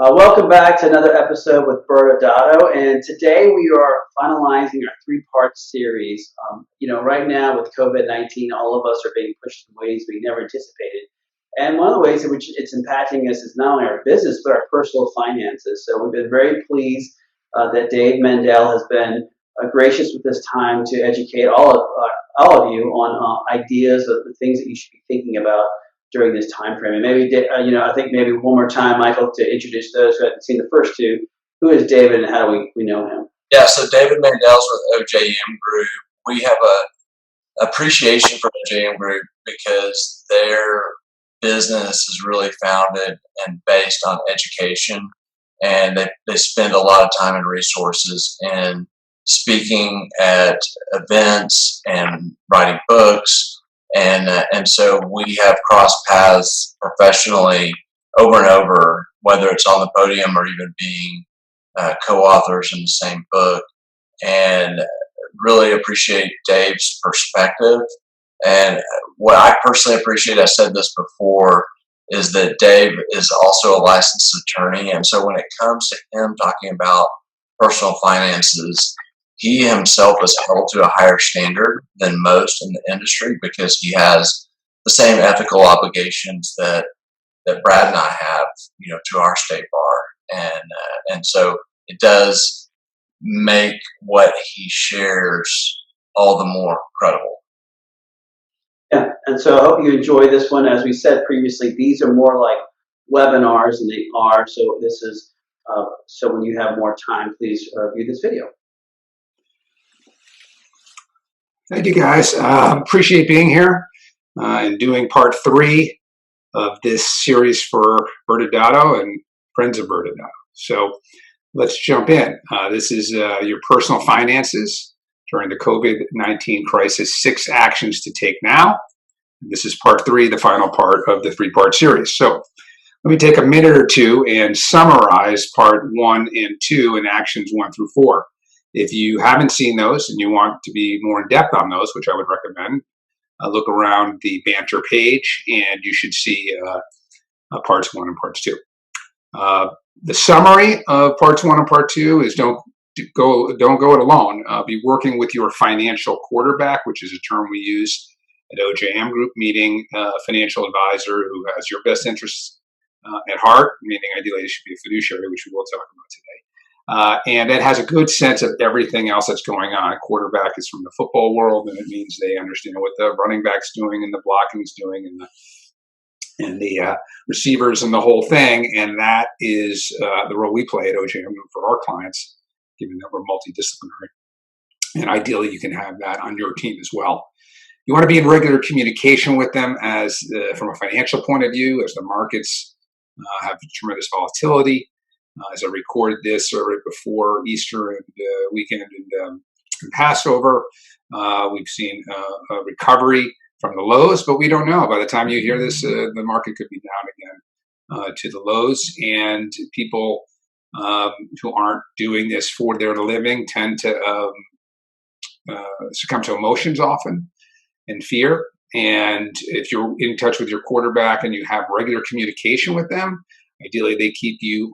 Welcome back to another episode with ByrdAdatto, and today we are finalizing our three-part series. Right now with COVID-19, all of us are being pushed in ways we never anticipated, and one of the ways in which it's impacting us is not only our business but our personal finances. So we've been very pleased that Dave Mandell has been gracious with this time to educate all of you on ideas of the things that you should be thinking about during this time frame. And maybe, I think maybe one more time, Michael, to introduce those who haven't seen the first two. Who is David and how do we know him? Yeah, so David Mandell's with OJM Group. We have a appreciation for OJM Group because their business is really founded and based on education, and they spend a lot of time and resources in speaking at events and writing books. And so we have crossed paths professionally over and over, whether it's on the podium or even being co-authors in the same book. And really appreciate Dave's perspective. And what I personally appreciate, I said this before, is that Dave is also a licensed attorney. And so when it comes to him talking about personal finances, he himself is held to a higher standard than most in the industry because he has the same ethical obligations that Brad and I have, to our state bar, and so it does make what he shares all the more credible. Yeah, and so I hope you enjoy this one. As we said previously, these are more like webinars than they are. So this is so when you have more time, please view this video. Thank you, guys. Appreciate being here and doing part 3 of this series for ByrdAdatto and friends of ByrdAdatto. So let's jump in. This is your personal finances during the COVID-19 crisis, 6 actions to take now. This is part 3, the final part of the 3-part series. So let me take a minute or two and summarize part 1 and 2 and actions 1 through 4. If you haven't seen those and you want to be more in depth on those, which I would recommend, look around the banter page and you should see parts 1 and parts 2. The summary of parts 1 and part 2 is don't go it alone. Be working with your financial quarterback, which is a term we use at OJM Group, meeting a financial advisor who has your best interests at heart, meaning ideally it should be a fiduciary, which we will talk about today. And it has a good sense of everything else that's going on. A quarterback is from the football world, and it means they understand what the running back's doing and the blocking's doing and the receivers and the whole thing. And that is the role we play at OJM Group for our clients, given that we're multidisciplinary. And ideally, you can have that on your team as well. You want to be in regular communication with them as from a financial point of view, as the markets have tremendous volatility. As I recorded this right before Easter and weekend and Passover, we've seen a recovery from the lows, but we don't know. By the time you hear this, the market could be down again to the lows. And people who aren't doing this for their living tend to succumb to emotions often and fear. And if you're in touch with your quarterback and you have regular communication with them, ideally, they keep you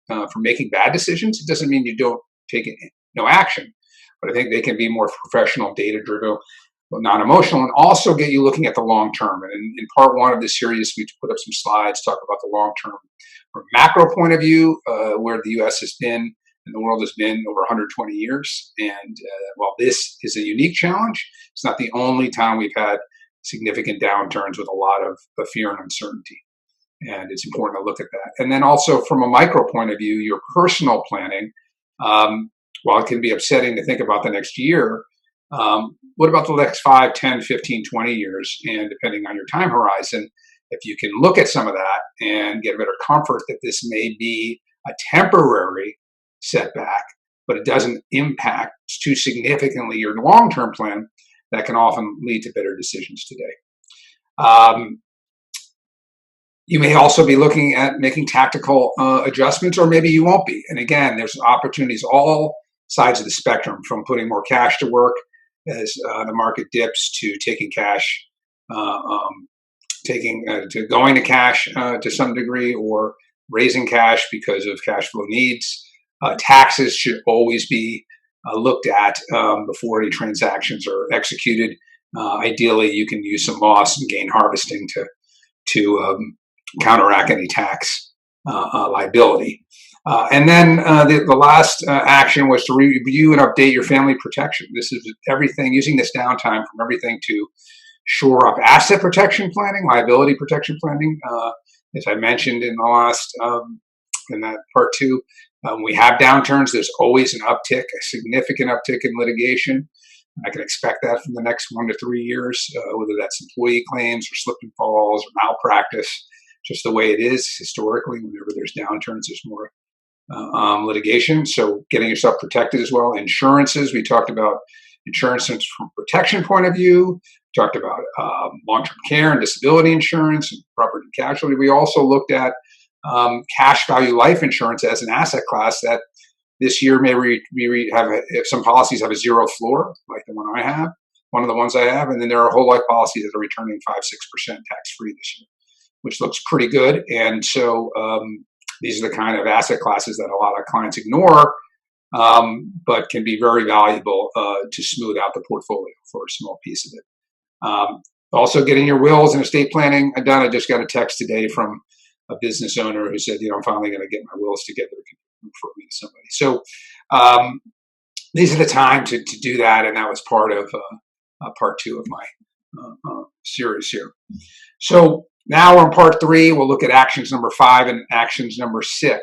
from making bad decisions. It doesn't mean you don't take no action, but I think they can be more professional, data-driven, non-emotional, and also get you looking at the long term. And in part 1 of this series, we put up some slides talk about the long term from a macro point of view, where the U.S. has been and the world has been over 120 years. And while this is a unique challenge, it's not the only time we've had significant downturns with a lot of fear and uncertainty. And it's important to look at that. And then also from a micro point of view, your personal planning, while it can be upsetting to think about the next year, what about the next 5, 10, 15, 20 years? And depending on your time horizon, if you can look at some of that and get a better comfort that this may be a temporary setback, but it doesn't impact too significantly your long-term plan, that can often lead to better decisions today. You may also be looking at making tactical adjustments, or maybe you won't be. And again, there's opportunities all sides of the spectrum, from putting more cash to work as the market dips to taking cash, to going to cash to some degree, or raising cash because of cash flow needs. Taxes should always be looked at before any transactions are executed. Ideally, you can use some loss and gain harvesting to counteract any tax liability. And then the last action was to review and update your family protection. This is everything, using this downtime from everything to shore up asset protection planning, liability protection planning. As I mentioned in the last, in that part two, we have downturns. There's always an uptick, a significant uptick in litigation. I can expect that from the next 1 to 3 years, whether that's employee claims or slip and falls or malpractice, just the way it is historically. Whenever there's downturns, there's more litigation. So getting yourself protected as well. Insurances, we talked about insurance from a protection point of view. We talked about long-term care and disability insurance and property and casualty. We also looked at cash value life insurance as an asset class that this year may have some policies have a zero floor, like the one I have, one of the ones I have, and then there are whole life policies that are returning 5-6% tax-free this year, which looks pretty good. And so these are the kind of asset classes that a lot of clients ignore, but can be very valuable to smooth out the portfolio for a small piece of it. Also, getting your wills and estate planning done. I just got a text today from a business owner who said, I'm finally going to get my wills together to refer me to somebody. So these are the time to do that, and that was part of part two of my series here. So now we're in part three. We'll look at actions number 5 and actions number 6.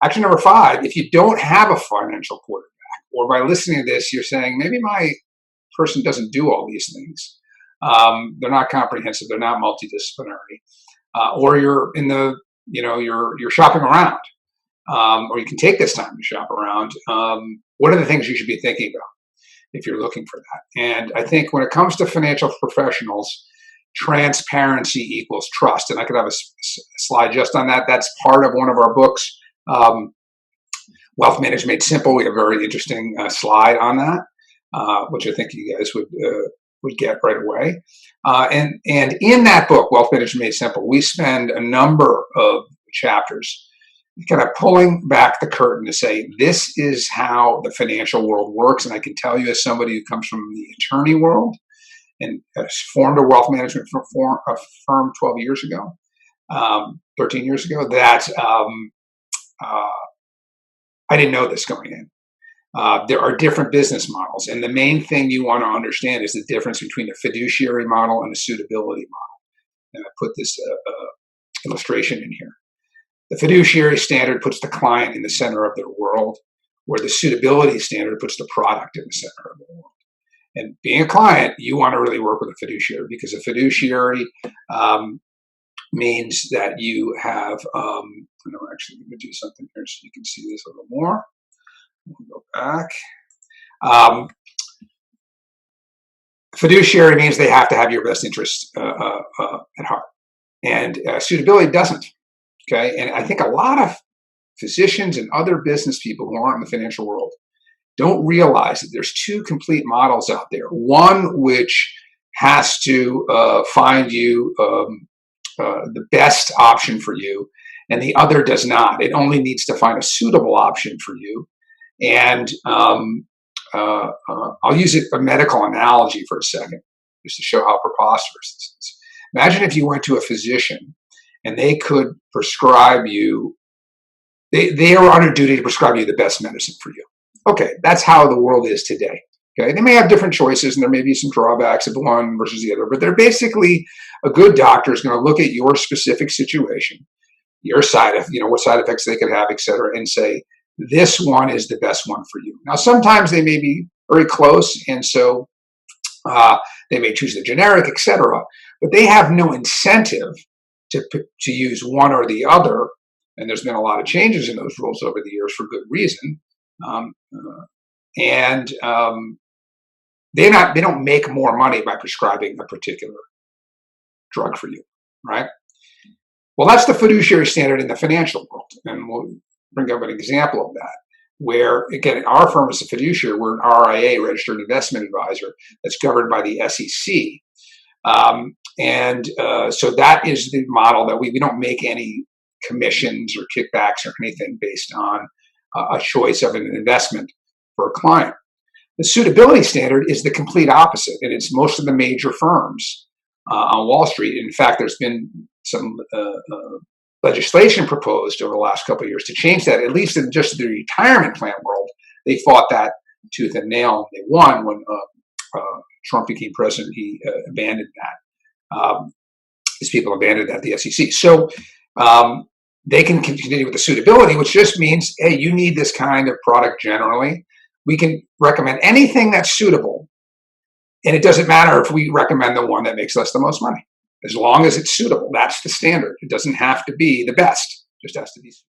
Action number 5, if you don't have a financial quarterback, or by listening to this, you're saying, maybe my person doesn't do all these things. They're not comprehensive. They're not multidisciplinary. Or you're in the, you're shopping around, or you can take this time to shop around. What are the things you should be thinking about if you're looking for that? And I think when it comes to financial professionals, transparency equals trust. And I could have a slide just on that. That's part of one of our books, Wealth Management Made Simple. We have a very interesting slide on that, which I think you guys would get right away. And in that book, Wealth Management Made Simple, we spend a number of chapters kind of pulling back the curtain to say, this is how the financial world works. And I can tell you, as somebody who comes from the attorney world and has formed a wealth management firm 12 years ago, 13 years ago, that I didn't know this going in. There are different business models, and the main thing you want to understand is the difference between a fiduciary model and a suitability model. And I put this illustration in here. The fiduciary standard puts the client in the center of their world, where the suitability standard puts the product in the center of their world. And being a client, you want to really work with a fiduciary, because a fiduciary means that you have, I'm actually going to do something here so you can see this a little more. We'll go back. Fiduciary means they have to have your best interest at heart. And suitability doesn't. Okay, and I think a lot of physicians and other business people who aren't in the financial world don't realize that there's 2 complete models out there. One which has to find you the best option for you, and the other does not. It only needs to find a suitable option for you. And I'll use a medical analogy for a second, just to show how preposterous this is. Imagine if you went to a physician and they could prescribe you, they are under duty to prescribe you the best medicine for you. Okay, that's how the world is today. Okay, they may have different choices and there may be some drawbacks of one versus the other, but they're basically, a good doctor is going to look at your specific situation, your side of, what side effects they could have, et cetera, and say, this one is the best one for you. Now, sometimes they may be very close, and so they may choose the generic, et cetera, but they have no incentive to use one or the other. And there's been a lot of changes in those rules over the years for good reason. They don't make more money by prescribing a particular drug for you, right? Well, that's the fiduciary standard in the financial world. And we'll bring up an example of that, where, again, our firm is a fiduciary. We're an RIA, Registered Investment Advisor, that's governed by the SEC. So that is the model that we don't make any commissions or kickbacks or anything based on a choice of an investment for a client. The suitability standard is the complete opposite, and it's most of the major firms on Wall Street. In fact, there's been some legislation proposed over the last couple of years to change that, at least in just the retirement plan world. They fought that tooth and nail. They won when Trump became president. He abandoned that. These people abandoned that, the SEC. So they can continue with the suitability, which just means, hey, you need this kind of product generally. We can recommend anything that's suitable. And it doesn't matter if we recommend the one that makes us the most money. As long as it's suitable, that's the standard. It doesn't have to be the best. It just has to be suitable.